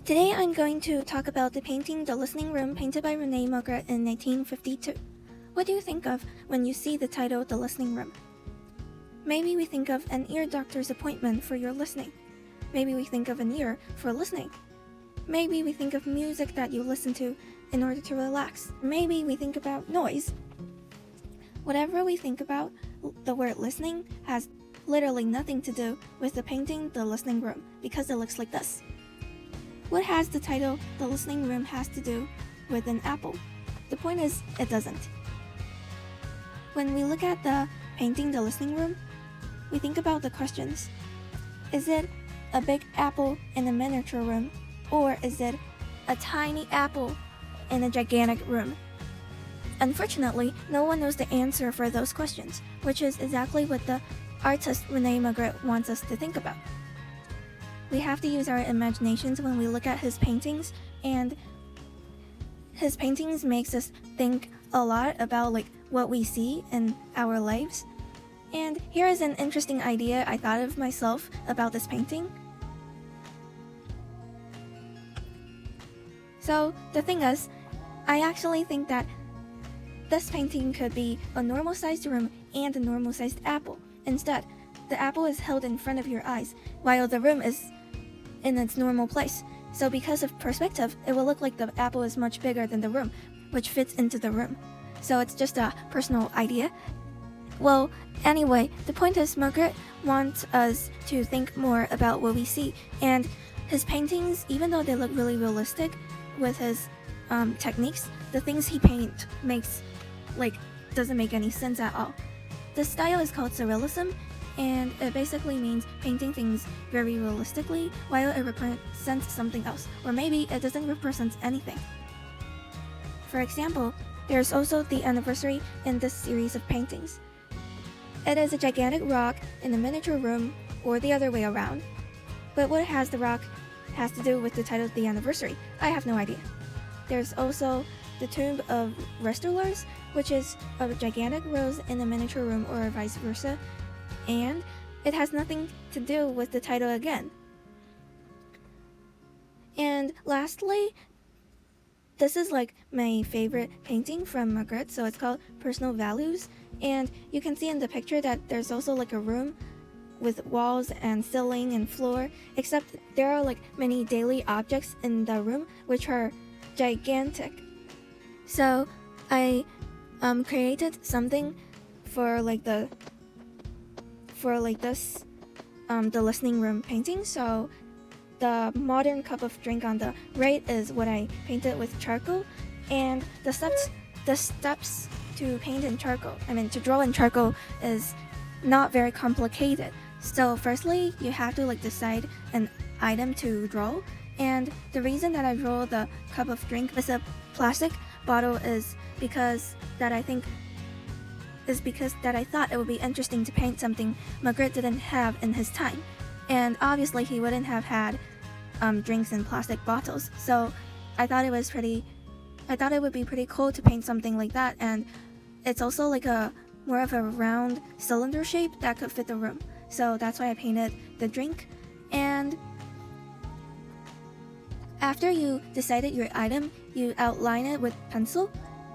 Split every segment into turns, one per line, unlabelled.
Today I'm going to talk about the painting The Listening Room painted by René Magritte in 1952. What do you think of when you see the title The Listening Room? Maybe we think of an ear doctor's appointment for your listening. Maybe we think of an ear for listening. Maybe we think of music that you listen to in order to relax. Maybe we think about noise. Whatever we think about, the word listening has literally nothing to do with the painting The Listening Room because it looks like this. What has the title The Listening Room has to do with an apple? The point is, it doesn't. When we look at the painting The Listening Room, we think about the questions. Is it a big apple in a miniature room, or is it a tiny apple in a gigantic room? Unfortunately, no one knows the answer for those questions, which is exactly what the artist René Magritte wants us to think about. We have to use our imaginations when we look at his paintings, and his paintings makes us think a lot about what we see in our lives. And here is an interesting idea I thought of myself about this painting. So the thing is, I actually think that this painting could be a normal-sized room and a normal-sized apple. Instead, the apple is held in front of your eyes, while the room is in its normal place. So because of perspective, it will look like the apple is much bigger than the room, which fits into the room. So it's just a personal idea. Well, anyway, the point is Magritte wants us to think more about what we see, and his paintings, even though they look really realistic with his techniques, the things he paints doesn't make any sense at all. The style is called surrealism, and it basically means painting things very realistically while it represents something else, or maybe it doesn't represent anything. For example, there's also the anniversary in this series of paintings. It is a gigantic rock in a miniature room, or the other way around. But what has the rock has to do with the title of the anniversary? I have no idea. There's also the tomb of wrestlers, which is a gigantic rose in a miniature room, or vice versa, and it has nothing to do with the title again. And lastly, this is my favorite painting from Magritte, so it's called Personal Values, and you can see in the picture that there's also a room with walls and ceiling and floor, except there are many daily objects in the room which are gigantic. So I created something for this The Listening Room painting. So the modern cup of drink on the right is what I painted with charcoal, and the steps to paint in charcoal, to draw in charcoal, is not very complicated. So firstly, you have to decide an item to draw, and the reason that I draw the cup of drink with a plastic bottle is because I thought it would be interesting to paint something Magritte didn't have in his time, and obviously he wouldn't have had drinks in plastic bottles. So I thought it would be pretty cool to paint something like that, and it's also more of a round cylinder shape that could fit the room. So that's why I painted the drink. And after you decided your item, you outline it with pencil,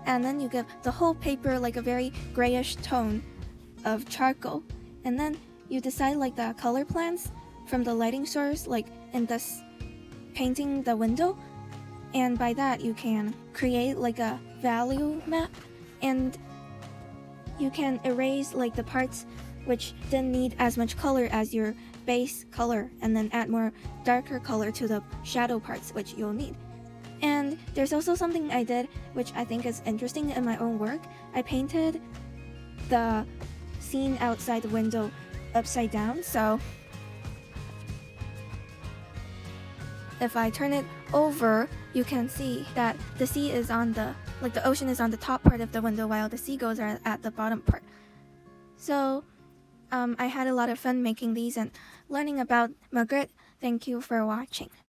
and then you give the whole paper a very grayish tone of charcoal. And then you decide the color plans from the lighting source, in this painting the window. And by that you can create a value map, and you can erase the parts which didn't need as much color as your base color, and then add more darker color to the shadow parts which you'll need. And there's also something I did which I think is interesting in my own work. I painted the scene outside the window upside down, so if I turn it over, you can see that the sea is on the ocean is on the top part of the window, while the seagulls are at the bottom part. So I had a lot of fun making these and learning about Magritte. Thank you for watching.